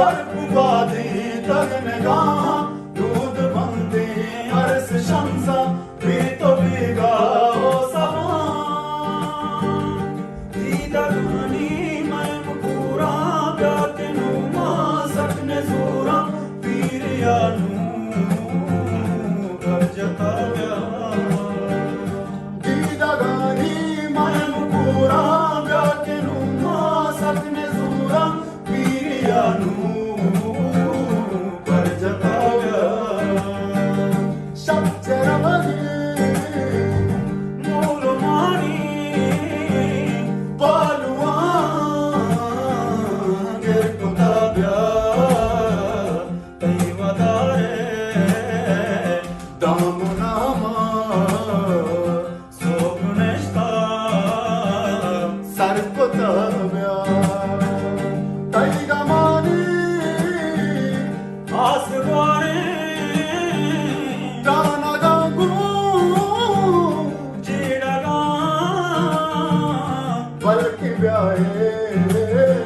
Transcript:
Barkubadi tagnega Dud bandi ars shamsa Vito viga o savan Dida gani maim pura Pyate numa sakne zura Piriyanu Karjata gya Dida gani maim pura Pyate numa sakne zura Piriyanu Valki byaye